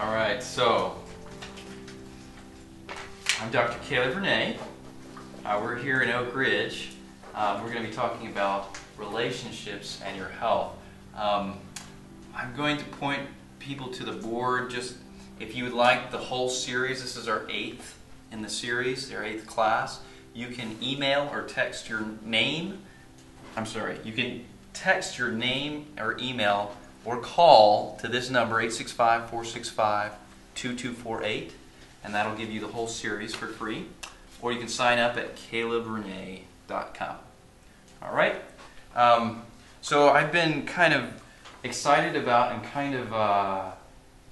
All right, so I'm Dr. Runne. We're here in Oak Ridge. We're going to be talking about relationships and your health. I'm going to point people to the board. Just if you would like the whole series, this is our 8th in the series, our 8th class. You can email or text your name. You can text your name or email or call to this number, 865-465-2248, and that'll give you the whole series for free. Or you can sign up at calebrunne.com. All right? So I've been kind of excited about and kind of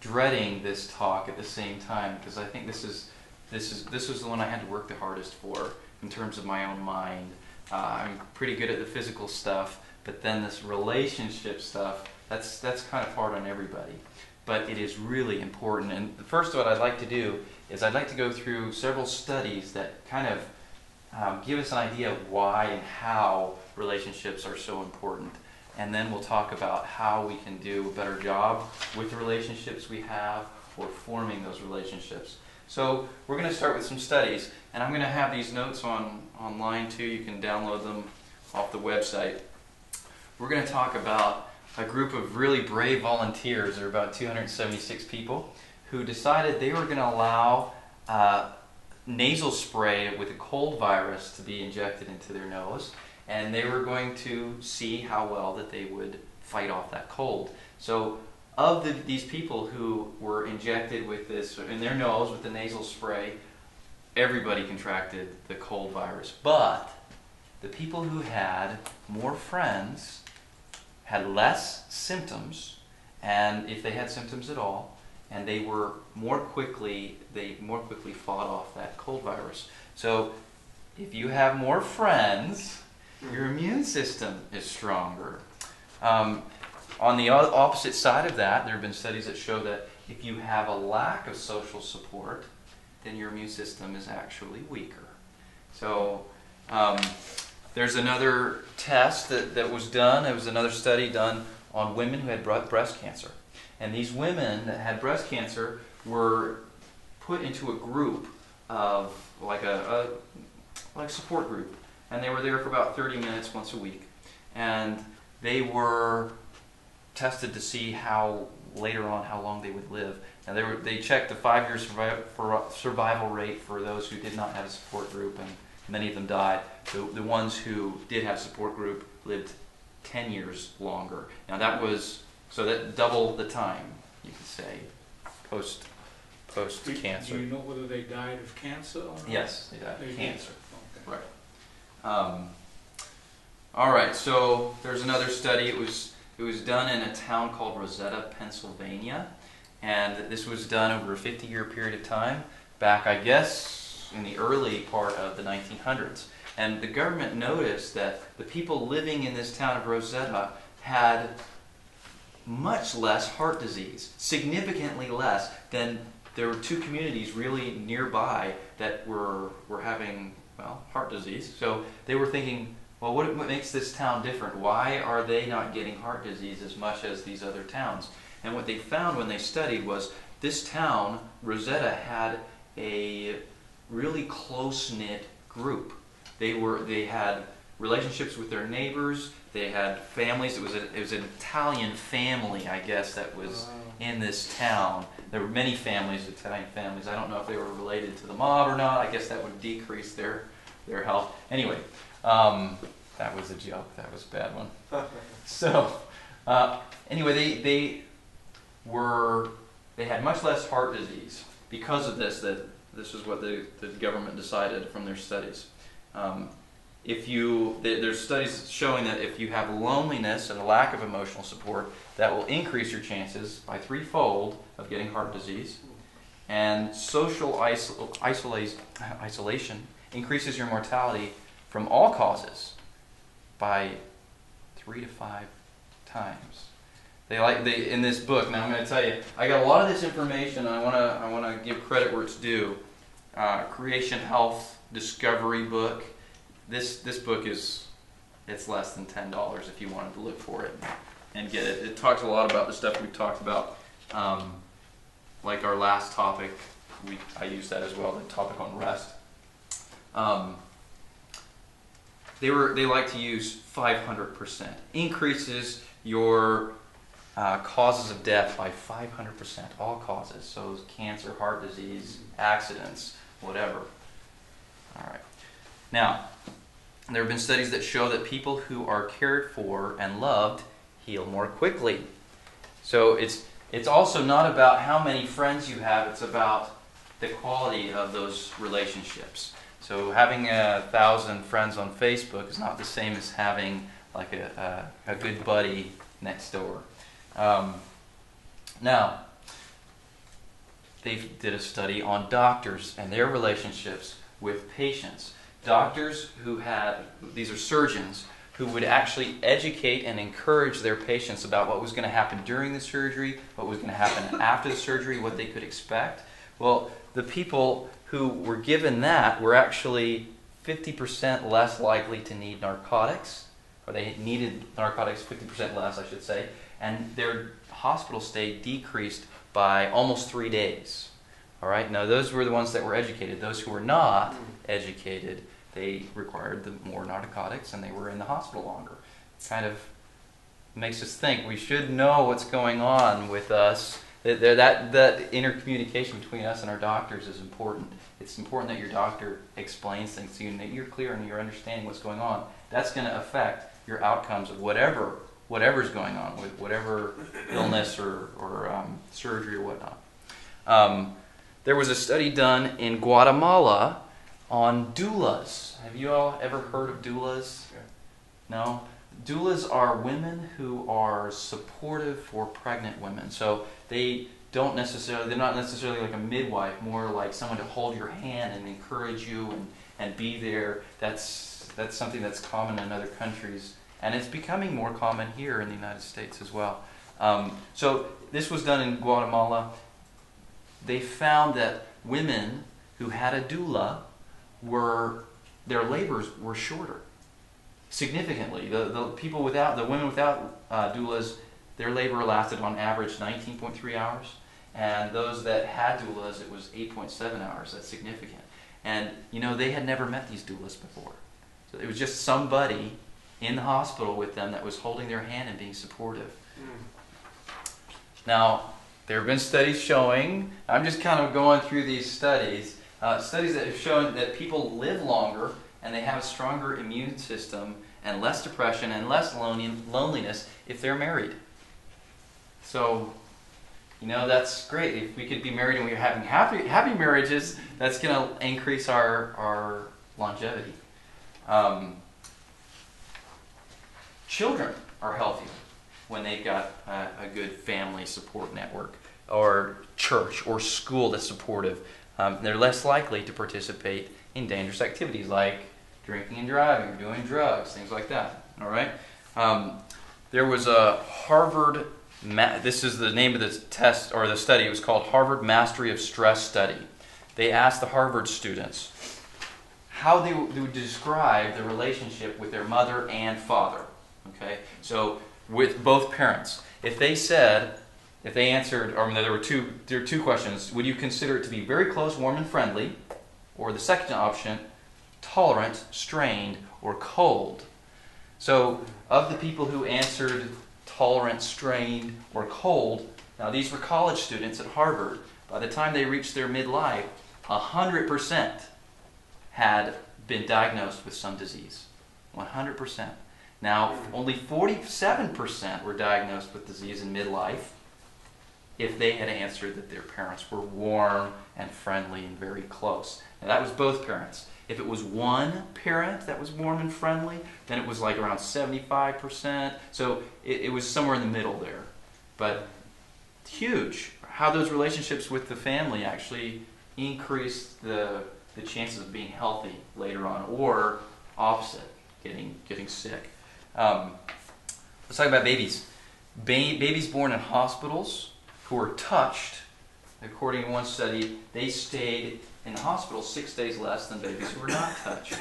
dreading this talk at the same time, because I think this was the one I had to work the hardest for in terms of my own mind. I'm pretty good at the physical stuff, but then this relationship stuff, that's kind of hard on everybody. But it is really important. And first, what I'd like to do is I'd like to go through several studies that kind of give us an idea of why and how relationships are so important. And then we'll talk about how we can do a better job with the relationships we have or forming those relationships. So we're going to start with some studies, and I'm going to have these notes online too. You can download them off the website. We're going to talk about a group of really brave volunteers. There are about 276 people who decided they were going to allow nasal spray with a cold virus to be injected into their nose, and they were going to see how well that they would fight off that cold. So of these people who were injected with this in their nose with the nasal spray, everybody contracted the cold virus. But the people who had more friends had less symptoms, and if they had symptoms at all, and they more quickly fought off that cold virus. So if you have more friends, your immune system is stronger. On the opposite side of that, there have been studies that show that if you have a lack of social support, then your immune system is actually weaker. So there's another test that was done. There was another study done on women who had breast cancer. And these women that had breast cancer were put into a group of like a support group. And they were there for about 30 minutes once a week. And they were tested to see how long they would live. Now they checked the 5-year survival rate for those who did not have a support group, and many of them died. The ones who did have a support group lived 10 years longer. Now that doubled the time, you could say, post cancer. Do you know whether they died of cancer or not? Yes, they died of cancer. Okay. Right. All right. So there's another study. It was done in a town called Rosetta, Pennsylvania, and this was done over a 50-year period of time, back, I guess, in the early part of the 1900s. And the government noticed that the people living in this town of Rosetta had much less heart disease, significantly less than there were 2 communities really nearby that were having, heart disease. So they were thinking, well, what makes this town different? Why are they not getting heart disease as much as these other towns? And what they found when they studied was this town, Rosetta, had a really close-knit group. They had relationships with their neighbors. They had families. It was an Italian family, I guess, that was in this town. There were many families, Italian families. I don't know if they were related to the mob or not. I guess that would decrease their health. Anyway, that was a joke. That was a bad one. So, anyway, they had much less heart disease because of this. This is what the government decided from their studies. There's studies showing that if you have loneliness and a lack of emotional support, that will increase your chances by 3-fold of getting heart disease. And social isolation increases your mortality from all causes by 3 to 5 times. In this book. Now I'm going to tell you, I got a lot of this information. I want to give credit where it's due. Creation Health Discovery book. This book it's less than $10 if you wanted to look for it and get it. It talks a lot about the stuff we've talked about like our last topic, I used that as well, the topic on rest. They like to use 500%. Increases your causes of death by 500%, all causes. So cancer, heart disease, accidents, whatever. All right. Now, there have been studies that show that people who are cared for and loved heal more quickly. So it's also not about how many friends you have, it's about the quality of those relationships. So having 1,000 friends on Facebook is not the same as having like a good buddy next door. Now, they did a study on doctors and their relationships with patients. Doctors who these are surgeons, who would actually educate and encourage their patients about what was going to happen during the surgery, what was going to happen after the surgery, what they could expect. Well, the people who were given that were actually 50% less likely to need narcotics, or they needed narcotics 50% less, I should say, and their hospital stay decreased by almost 3 days. All right. Now, those were the ones that were educated. Those who were not educated, they required more narcotics, and they were in the hospital longer. Kind of makes us think we should know what's going on with us. That intercommunication between us and our doctors is important. It's important that your doctor explains things to you and that you're clear and you're understanding what's going on. That's going to affect your outcomes of whatever's going on, with whatever illness or surgery or whatnot. There was a study done in Guatemala on doulas. Have you all ever heard of doulas? No? Doulas are women who are supportive for pregnant women. So they're not necessarily like a midwife, more like someone to hold your hand and encourage you and be there. That's something that's common in other countries, and it's becoming more common here in the United States as well. So this was done in Guatemala. They found that women who had a doula their labors were shorter, significantly. The women without doulas, their labor lasted on average 19.3 hours, and those that had doulas, it was 8.7 hours. That's significant. And they had never met these doulas before, so it was just somebody in the hospital with them that was holding their hand and being supportive. Now, there have been studies showing, I'm just kind of going through these studies that have shown that people live longer and they have a stronger immune system and less depression and less loneliness if they're married. So, that's great. If we could be married and we're having happy marriages, that's going to increase our longevity. Children are healthier when they've got a good family support network or church or school that's supportive. They're less likely to participate in dangerous activities like drinking and driving or doing drugs, things like that. All right. There was a Harvard. This is the name of the test or the study. It was called Harvard Mastery of Stress Study. They asked the Harvard students how they would describe the relationship with their mother and father. Okay, so with both parents, if they answered, or there were two questions. Would you consider it to be very close, warm, and friendly, or the second option, tolerant, strained, or cold? So, of the people who answered tolerant, strained, or cold, now these were college students at Harvard. By the time they reached their midlife, 100% had been diagnosed with some disease. 100%. Now, only 47% were diagnosed with disease in midlife if they had answered that their parents were warm and friendly and very close. Now, that was both parents. If it was one parent that was warm and friendly, then it was like around 75%. So it was somewhere in the middle there. But huge. How those relationships with the family actually increase the chances of being healthy later on, or opposite, getting sick. Let's talk about babies. Babies born in hospitals who were touched, according to one study, they stayed in the hospital 6 days less than babies who were not touched.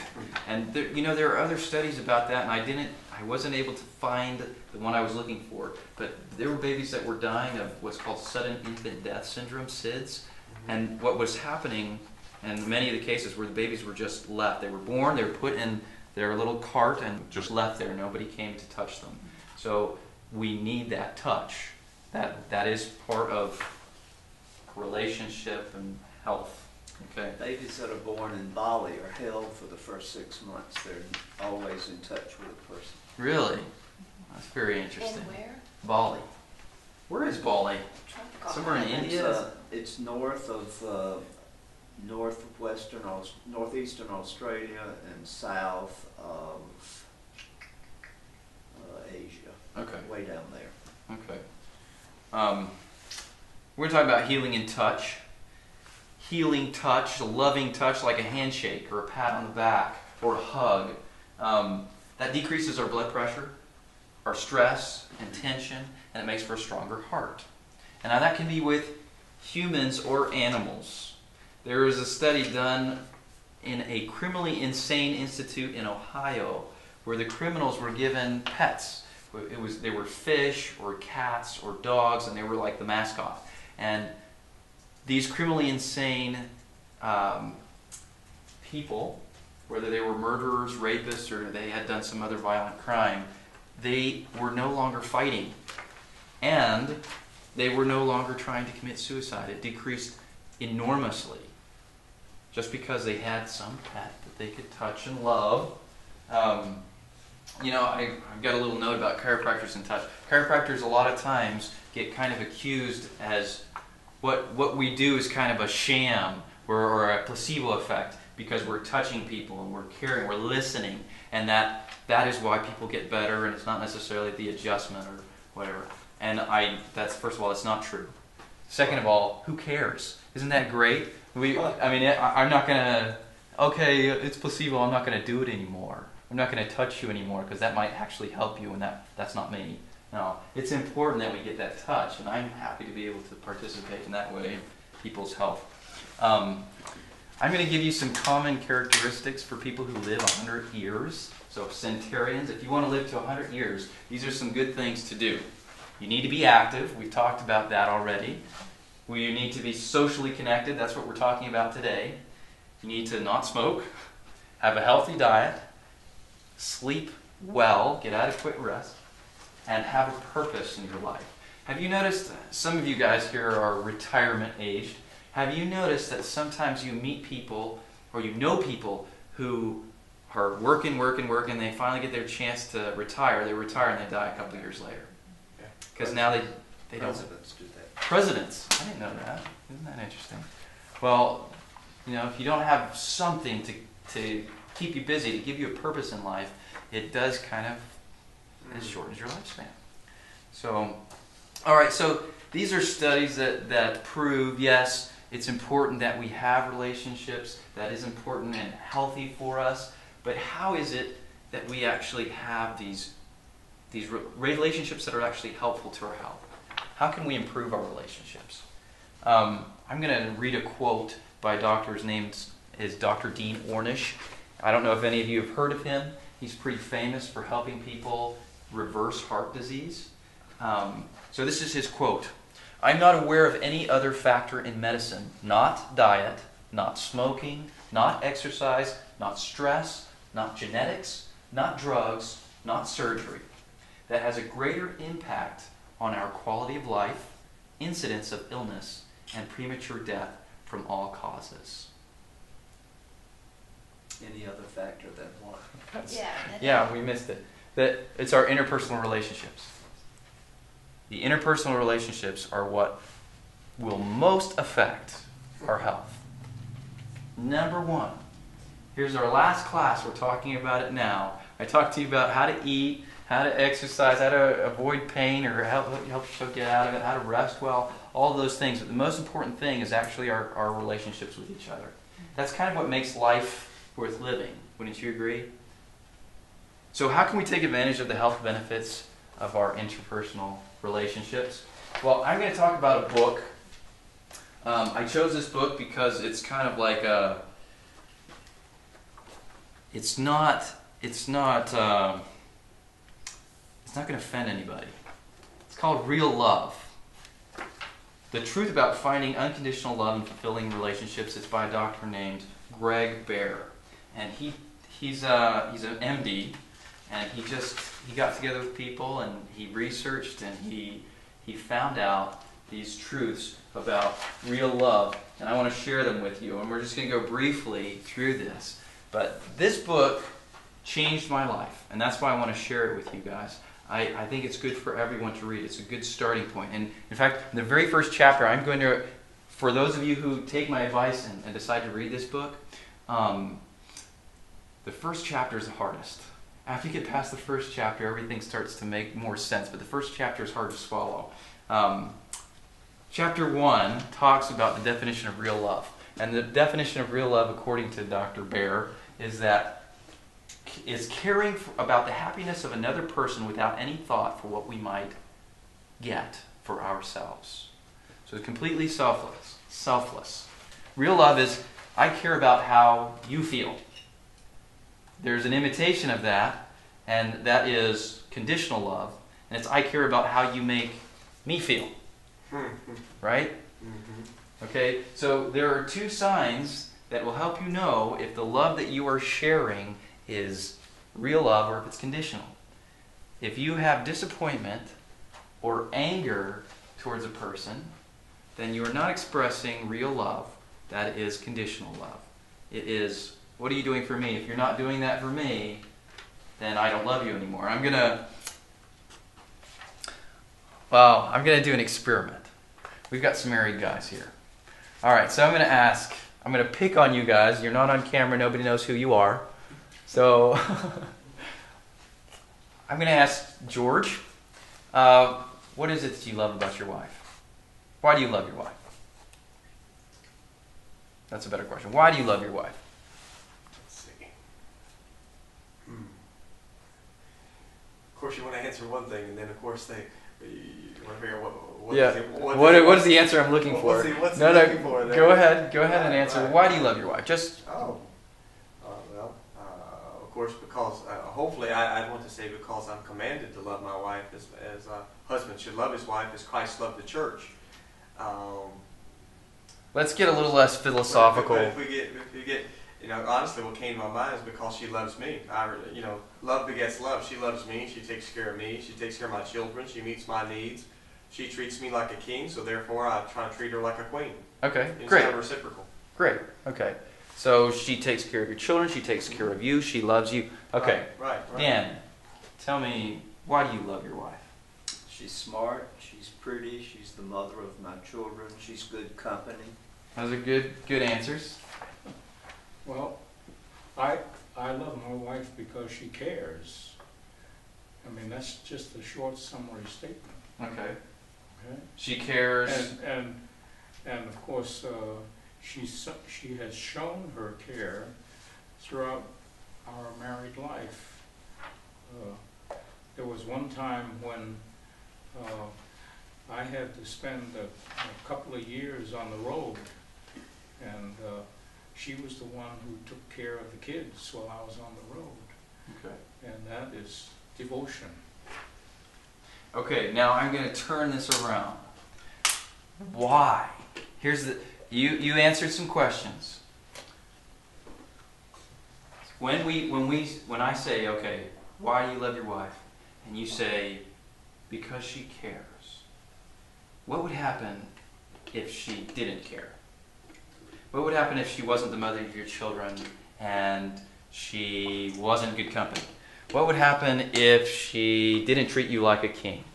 And there are other studies about that, and I I wasn't able to find the one I was looking for, but there were babies that were dying of what's called sudden infant death syndrome, SIDS. And what was happening in many of the cases where the babies were just left. They were born, they were put in their little cart and just left there. Nobody came to touch them. So we need that touch. That is part of relationship and health. Okay. Babies that are born in Bali are held for the first 6 months. They're always in touch with a person. Really? That's very interesting. And where? Bali. Where is Bali? Tropical. Somewhere in India? It's north of northeastern Australia and south of Asia. Okay. Way down there. Okay. We're talking about healing in touch. Healing touch, a loving touch like a handshake or a pat on the back or a hug. That decreases our blood pressure, our stress and tension, and it makes for a stronger heart. And now that can be with humans or animals. There was a study done in a criminally insane institute in Ohio where the criminals were given pets. They were fish or cats or dogs, and they were like the mascot. And these criminally insane people, whether they were murderers, rapists, or they had done some other violent crime, they were no longer fighting. And they were no longer trying to commit suicide. It decreased enormously just because they had some pet that they could touch and love. I've got a little note about chiropractors and touch. Chiropractors a lot of times get kind of accused as what we do is kind of a sham or a placebo effect because we're touching people and we're caring, we're listening, and that is why people get better, and it's not necessarily the adjustment or whatever. And that's first of all, it's not true. Second of all, who cares? Isn't that great? I'm not gonna. Okay, it's placebo. I'm not gonna do it anymore. I'm not gonna touch you anymore because that might actually help you, and that's not me. No, it's important that we get that touch, and I'm happy to be able to participate in that way in people's health. I'm going to give you some common characteristics for people who live 100 years. So centenarians, if you want to live to 100 years, these are some good things to do. You need to be active. We've talked about that already. You need to be socially connected. That's what we're talking about today. You need to not smoke, have a healthy diet, sleep well, get adequate rest, and have a purpose in your life. Have you noticed, some of you guys here are retirement aged, have you noticed that sometimes you meet people, or you know people, who are working, and they finally get their chance to retire, they retire and they die a couple of years later? Because now they don't. Presidents do that. Presidents? I didn't know that. Isn't that interesting? Well, if you don't have something to keep you busy, to give you a purpose in life, it does kind of it shortens your lifespan. So, all right, so these are studies that prove, yes, it's important that we have relationships, that is important and healthy for us, but how is it that we actually have these relationships that are actually helpful to our health? How can we improve our relationships? I'm going to read a quote by a doctor. His name is Dr. Dean Ornish. I don't know if any of you have heard of him. He's pretty famous for helping people reverse heart disease. So this is his quote. "I'm not aware of any other factor in medicine, not diet, not smoking, not exercise, not stress, not genetics, not drugs, not surgery, that has a greater impact on our quality of life, incidence of illness, and premature death from all causes." Any other factor than what? Yeah, we missed it. That it's our interpersonal relationships. The interpersonal relationships are what will most affect our health. Number one. Here's our last class. We're talking about it now. I talked to you about how to eat, how to exercise, how to avoid pain or help yourself get out of it, how to rest well, all those things. But the most important thing is actually our relationships with each other. That's kind of what makes life worth living. Wouldn't you agree? So how can we take advantage of the health benefits of our interpersonal relationships? Well, I'm going to talk about a book. I chose this book because it's kind of like a... It's not not going to offend anybody. It's called Real Love. The Truth About Finding Unconditional Love and Fulfilling Relationships. It's by a doctor named Greg Bear. And he's an MD, and he got together with people and he researched and he found out these truths about real love, and I want to share them with you. And we're just going to go briefly through this. But this book changed my life, and that's why I want to share it with you guys. I think it's good for everyone to read. It's a good starting point. And in fact, in the very first chapter, I'm going to, for those of you who take my advice and decide to read this book, the first chapter is the hardest. After you get past the first chapter, everything starts to make more sense, but the first chapter is hard to swallow. Chapter 1 talks about the definition of real love. And the definition of real love, according to Dr. Bear, is caring about the happiness of another person without any thought for what we might get for ourselves. So it's completely selfless. Real love is, I care about how you feel. There's an imitation of that, and that is conditional love. And it's, I care about how you make me feel. Right? Okay, so there are two signs that will help you know if the love that you are sharing is real love or if it's conditional. If you have disappointment or anger towards a person, then you are not expressing real love. That is conditional love. It is, what are you doing for me? If you're not doing that for me, then I don't love you anymore. I'm going to do an experiment. We've got some married guys here. All right, so I'm going to pick on you guys. You're not on camera. Nobody knows who you are. So I'm going to ask George, what is it that you love about your wife? Why do you love your wife? That's a better question. Why do you love your wife? Let's see. Of course, you want to answer one thing, and then, of course, you want to figure out what is the answer I'm looking for? What's no, looking for there? Go ahead and answer. Right. Why do you love your wife? Of course, because hopefully I want to say because I'm commanded to love my wife as a husband should love his wife as Christ loved the church. Let's get a little less philosophical. But if we get, honestly, what came to my mind is because she loves me. Love begets love. She loves me. She takes care of me. She takes care of my children. She meets my needs. She treats me like a king, so therefore I try to treat her like a queen. Okay, it's great. Kind of reciprocal. Great. Okay. So she takes care of your children. She takes care of you. She loves you. Okay. Right. Dan, tell me, why do you love your wife? She's smart. She's pretty. She's the mother of my children. She's good company. Those are good answers. Well, I love my wife because she cares. I mean, that's just a short summary statement. Okay. Okay. She cares. And of course, she has shown her care throughout our married life. There was one time when I had to spend a couple of years on the road, and she was the one who took care of the kids while I was on the road. Okay. And that is devotion. Okay, now I'm going to turn this around. Why? Here's you answered some questions. When I say, okay, why do you love your wife? And you say, because she cares. What would happen if she didn't care? What would happen if she wasn't the mother of your children and she wasn't good company? What would happen if she didn't treat you like a king?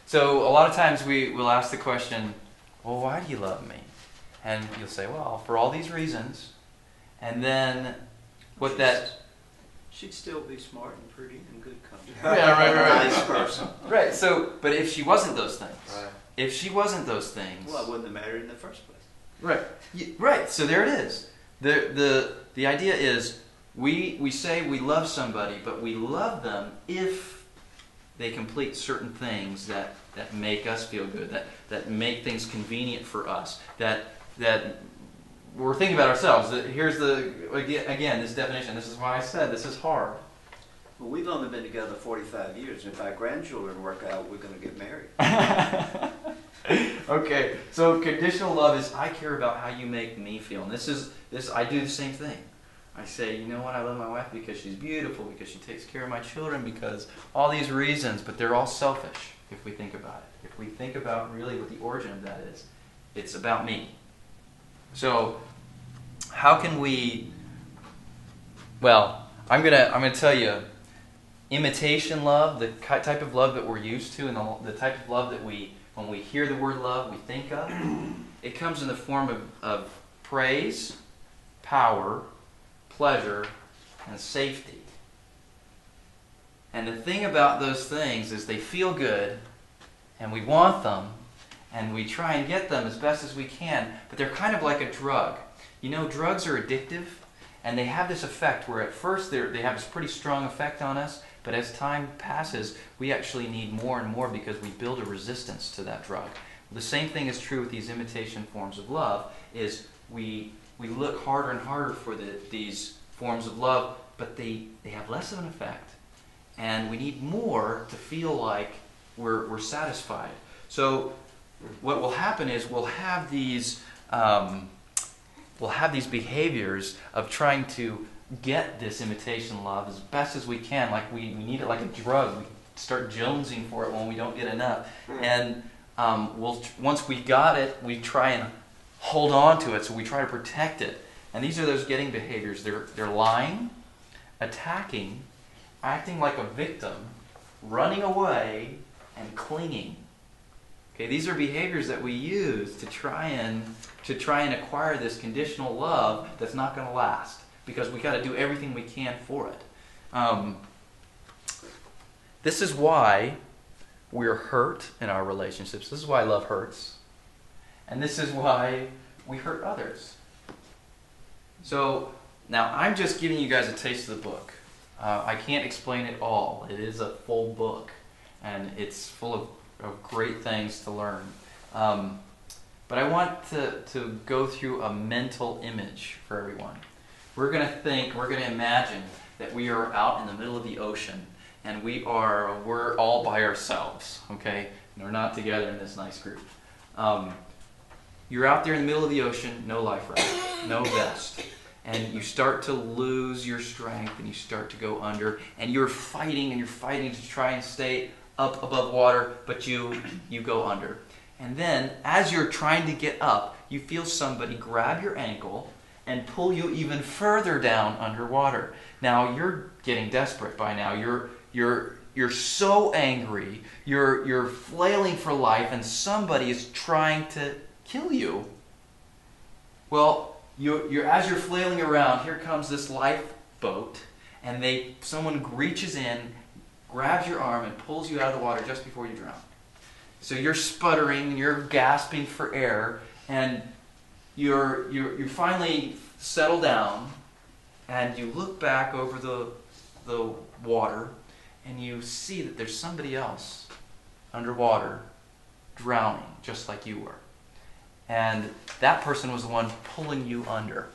So a lot of times we will ask the question, well, why do you love me? And you'll say, well, for all these reasons. And then she'd still be smart and pretty and good company. Yeah, right. Nice person. Right, so, but if she wasn't those things, Right. if she wasn't those things... Well, I wouldn't have married in the first place. Right, right, so there it is. The idea is, we say we love somebody, but we love them if they complete certain things that make us feel good, that make things convenient for us, that we're thinking about ourselves. Here's again, this definition. This is why I said this is hard. Well, we've only been together 45 years. If our grandchildren work out, we're going to get married. Okay, so conditional love is I care about how you make me feel. And I do the same thing. I say, you know what, I love my wife because she's beautiful, because she takes care of my children, because all these reasons, but they're all selfish if we think about it. If we think about really what the origin of that is, it's about me. So, how can we, well, I'm gonna tell you, imitation love, the type of love that we're used to, and the type of love that when we hear the word love, we think of, it comes in the form of praise, power, pleasure, and safety. And the thing about those things is they feel good, and we want them, and we try and get them as best as we can, but they're kind of like a drug. You know, drugs are addictive, and they have this effect where at first they have this pretty strong effect on us, but as time passes, we actually need more and more because we build a resistance to that drug. The same thing is true with these imitation forms of love, is we look harder and harder for these forms of love, but they have less of an effect, and we need more to feel like we're satisfied. So what will happen is we'll have these behaviors of trying to get this imitation love as best as we can, like we need it like a drug. We start jonesing for it when we don't get enough. And once we got it, we try and hold on to it, so we try to protect it. And these are those getting behaviors. They're lying, attacking, acting like a victim, running away, and clinging. Okay, these are behaviors that we use to try and acquire this conditional love that's not going to last, because we got to do everything we can for it. This is why we're hurt in our relationships. This is why love hurts. And this is why we hurt others. So, now I'm just giving you guys a taste of the book. I can't explain it all. It is a full book, and it's full of great things to learn. But I want to go through a mental image for everyone. We're going to imagine that we are out in the middle of the ocean, and we're all by ourselves, okay? And we're not together in this nice group. You're out there in the middle of the ocean, no life raft, no vest. And you start to lose your strength, and you start to go under, and you're fighting to try and stay up above water, but you go under. And then, as you're trying to get up, you feel somebody grab your ankle and pull you even further down underwater. Now, you're getting desperate by now. You're so angry, you're flailing for life, and somebody is trying to kill you. Well, as you're flailing around, here comes this lifeboat, and someone reaches in, grabs your arm, and pulls you out of the water just before you drown. So you're sputtering, and you're gasping for air, and you finally settle down, and you look back over the water, and you see that there's somebody else underwater drowning, just like you were. And that person was the one pulling you under.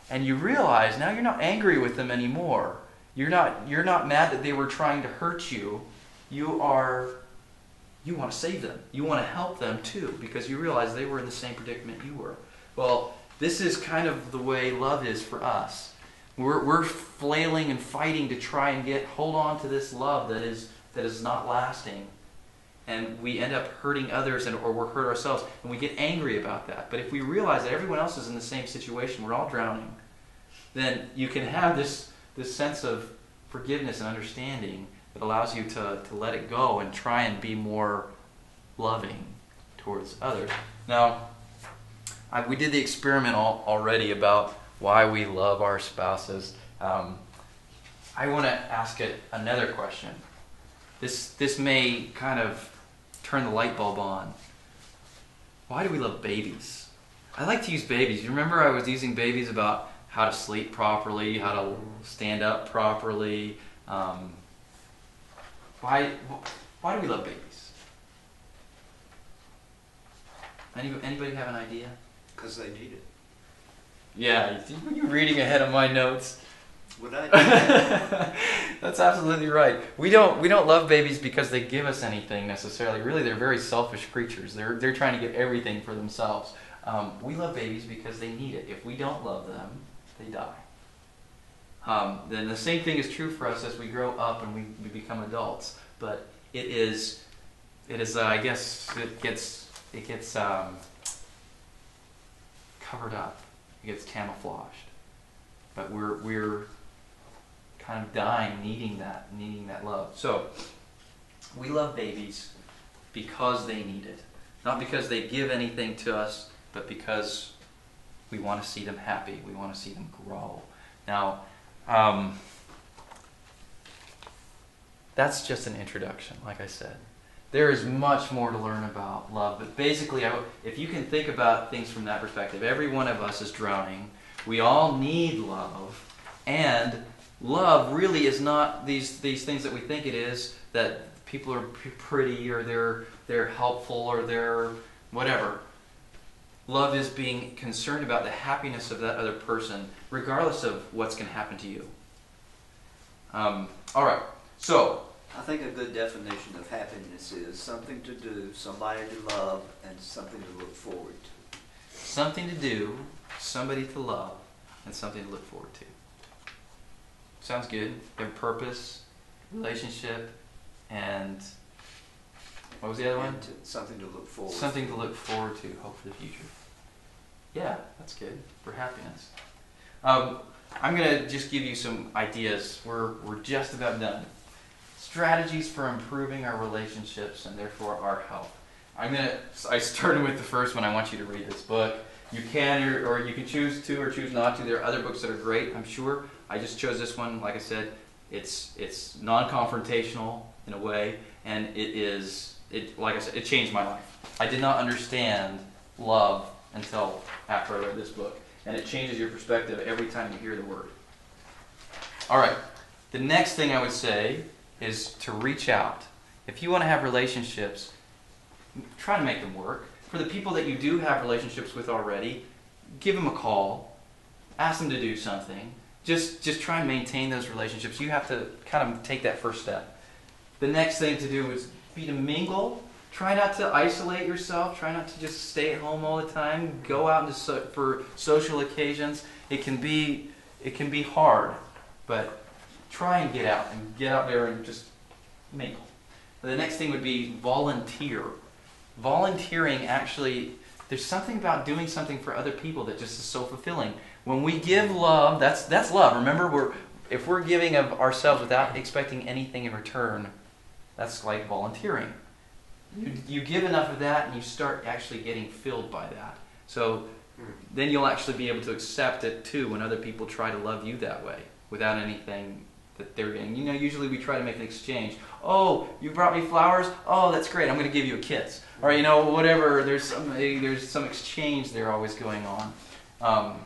And you realize now you're not angry with them anymore. You're not mad that they were trying to hurt you. You want to save them. You want to help them too, because you realize they were in the same predicament you were. Well, this is kind of the way love is for us. We're flailing and fighting to try and hold on to this love that is not lasting. And we end up hurting others, or we're hurt ourselves, and we get angry about that. But if we realize that everyone else is in the same situation, we're all drowning, then you can have this sense of forgiveness and understanding that allows you to let it go and try and be more loving towards others. Now, we did the experiment already about why we love our spouses. I want to ask another question. This may kind of turn the light bulb on. Why do we love babies? I like to use babies. You remember I was using babies about how to sleep properly, how to stand up properly. Why do we love babies? Anybody have an idea? Because they need it. Yeah, you're reading ahead of my notes. Would I do that? That's absolutely right. We don't love babies because they give us anything necessarily. Really, they're very selfish creatures. They're trying to get everything for themselves. We love babies because they need it. If we don't love them, they die. Then the same thing is true for us as we grow up and we become adults. But it is I guess it gets covered up. It gets camouflaged. But we're kind of dying, needing that love. So we love babies because they need it, not because they give anything to us, but because we want to see them happy. We want to see them grow. Now, that's just an introduction, like I said. There is much more to learn about love, but basically, if you can think about things from that perspective, every one of us is drowning. We all need love, and love really is not these things that we think it is, that people are pretty or they're helpful or they're whatever. Love is being concerned about the happiness of that other person, regardless of what's going to happen to you. All right, so I think a good definition of happiness is something to do, somebody to love, and something to look forward to. something to do, somebody to love, and something to look forward to. Sounds good. You have a purpose, relationship, and what was the other one? And something to look forward to. Something to look forward to, hope for the future. Yeah, that's good for happiness. I'm going to just give you some ideas. We're just about done. Strategies for improving our relationships and therefore our health. I started with the first one. I want you to read this book. You can or you can choose to or choose not to. There are other books that are great, I'm sure. I just chose this one. Like I said, it's non-confrontational in a way, and like I said, it changed my life. I did not understand love until after I read this book, and it changes your perspective every time you hear the word. All right, the next thing I would say is to reach out. If you want to have relationships, try to make them work. For the people that you do have relationships with already, give them a call, ask them to do something. Just try and maintain those relationships. You have to kind of take that first step. The next thing to do is be to mingle. Try not to isolate yourself. Try not to just stay at home all the time. Go out for social occasions. It can be hard, but try and get out there and just mingle. The next thing would be volunteer. Volunteering, actually, there's something about doing something for other people that just is so fulfilling. When we give love, that's love. Remember, if we're giving of ourselves without expecting anything in return, that's like volunteering. You give enough of that and you start actually getting filled by that. So then you'll actually be able to accept it too when other people try to love you that way without anything that they're getting. You know, usually we try to make an exchange. Oh, you brought me flowers? Oh, that's great. I'm going to give you a kiss. Or, you know, whatever. There's some exchange there always going on.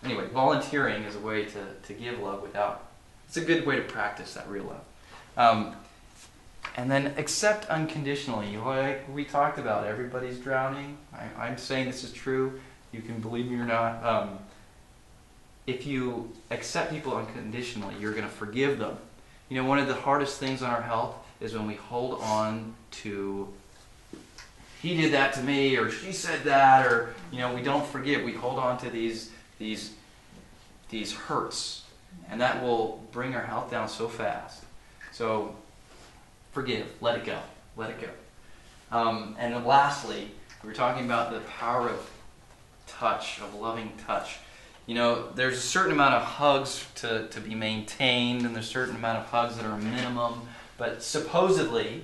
Anyway, volunteering is a way to give love without... It's a good way to practice that real love. And then accept unconditionally. Like we talked about, everybody's drowning. I'm saying this is true. You can believe me or not. If you accept people unconditionally, you're going to forgive them. You know, one of the hardest things on our health is when we hold on to, he did that to me, or she said that, or, you know, we don't forgive. We hold on to these hurts, and that will bring our health down so fast. So, forgive. Let it go. Let it go. And then lastly, we were talking about the power of touch, of loving touch. You know, there's a certain amount of hugs to be maintained, and there's a certain amount of hugs that are a minimum. But supposedly,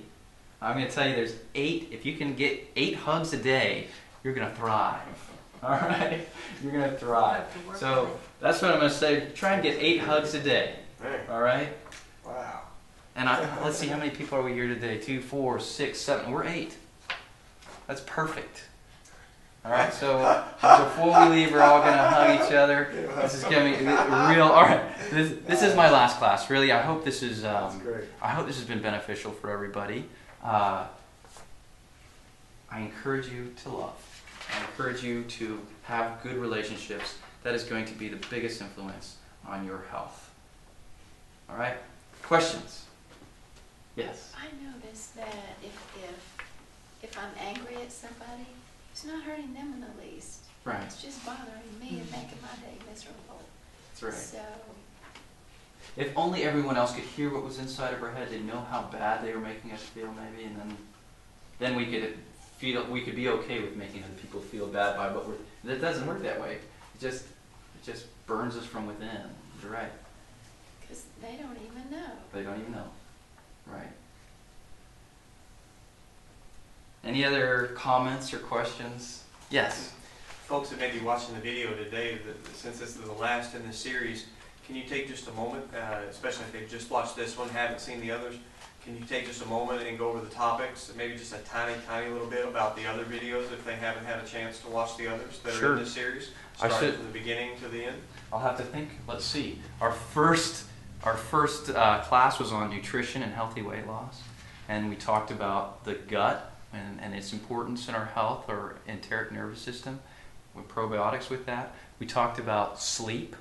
I'm going to tell you there's 8, if you can get 8 hugs a day, you're going to thrive. All right? You're going to thrive. So that's what I'm going to say. Try and get 8 hugs a day. All right? Wow. And let's see, how many people are we here today? 2, 4, 6, 7. We're 8. That's perfect. All right, so before we leave, we're all going to hug each other. This is going to be real. All right, this is my last class. Really, I hope this is. I hope this has been beneficial for everybody. I encourage you to love. I encourage you to have good relationships. That is going to be the biggest influence on your health. All right? Questions? Yes. I noticed that if I'm angry at somebody, it's not hurting them in the least. Right. It's just bothering me and making my day miserable. That's right. So, If only everyone else could hear what was inside of our head, they'd know how bad they were making us feel, maybe, and then we could be okay with making other people feel bad by what we're. That doesn't work that way. It just burns us from within. You're right. because they don't even know. They don't even know. Right. Any other comments or questions? Yes. Folks that may be watching the video today, since this is the last in the series, can you take just a moment, especially if they've just watched this one, haven't seen the others, can you take just a moment and go over the topics, maybe just a tiny, tiny little bit about the other videos if they haven't had a chance to watch the others that are in this series, starting from the beginning to the end? I'll have to think. Let's see. Our first class was on nutrition and healthy weight loss, and we talked about the gut and its importance in our health, our enteric nervous system, with probiotics with that. We talked about sleep.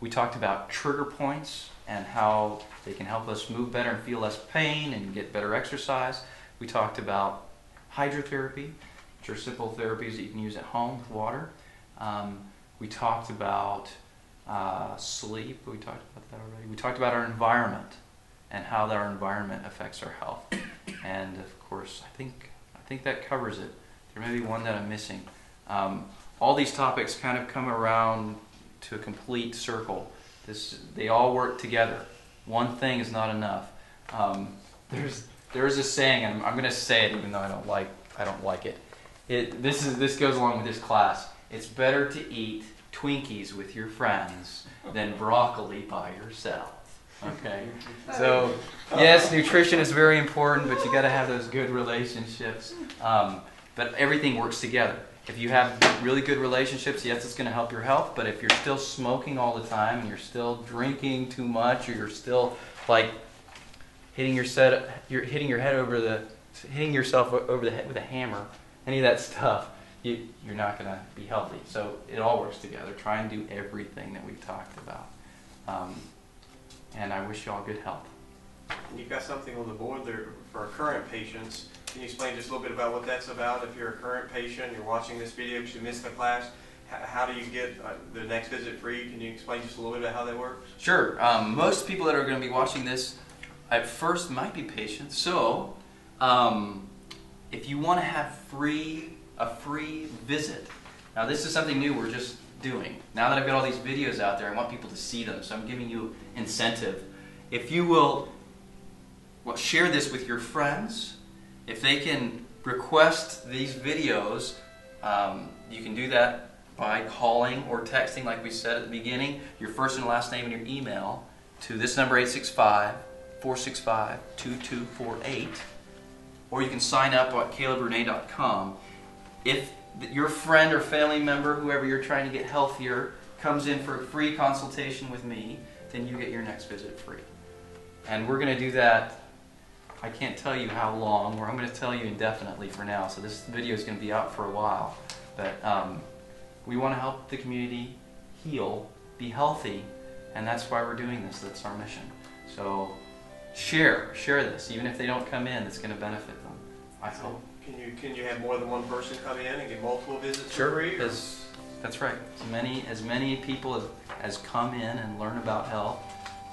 We talked about trigger points and how they can help us move better and feel less pain and get better exercise. We talked about hydrotherapy, which are simple therapies that you can use at home with water. We talked about sleep. We talked about that already. We talked about our environment and how our environment affects our health. And of course, I think that covers it. There may be one that I'm missing. All these topics kind of come around to a complete circle. They all work together. One thing is not enough. There's a saying, and I'm going to say it even though I don't like it. This goes along with this class. It's better to eat Twinkies with your friends than broccoli by yourself. Okay, so yes, nutrition is very important, but you got to have those good relationships. But everything works together. If you have really good relationships, yes, it's going to help your health. But if you're still smoking all the time, and you're still drinking too much, or you're still like hitting yourself over the head with a hammer, any of that stuff, you're not going to be healthy. So it all works together. Try and do everything that we've talked about. And I wish you all good health. And you've got something on the board there for current patients. Can you explain just a little bit about what that's about? If you're a current patient, you're watching this video because you missed the class, how do you get the next visit free? Can you explain just a little bit about how that works? Sure. Most people that are going to be watching this at first might be patients. So if you want to have a free visit, now this is something new we're just doing. Now that I've got all these videos out there, I want people to see them, so I'm giving you incentive. If you will share this with your friends, if they can request these videos, you can do that by calling or texting, like we said at the beginning, your first and last name and your email to this number, 865-465-2248, or you can sign up at CalebRunne.com. If your friend or family member, whoever you're trying to get healthier, comes in for a free consultation with me, then you get your next visit free. And we're going to do that, I can't tell you how long, or I'm going to tell you indefinitely for now, so this video is going to be out for a while. But we want to help the community heal, be healthy, and that's why we're doing this. That's our mission. So share this. Even if they don't come in, it's going to benefit them, I hope. Can you have more than one person come in and get multiple visits for free? Sure, that's right. As many people as come in and learn about health,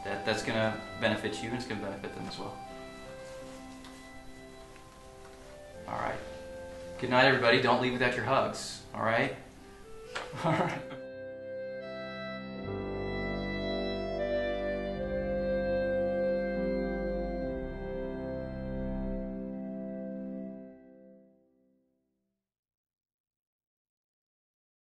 that's going to benefit you and it's going to benefit them as well. All right. Good night, everybody. Don't leave without your hugs. All right? All right.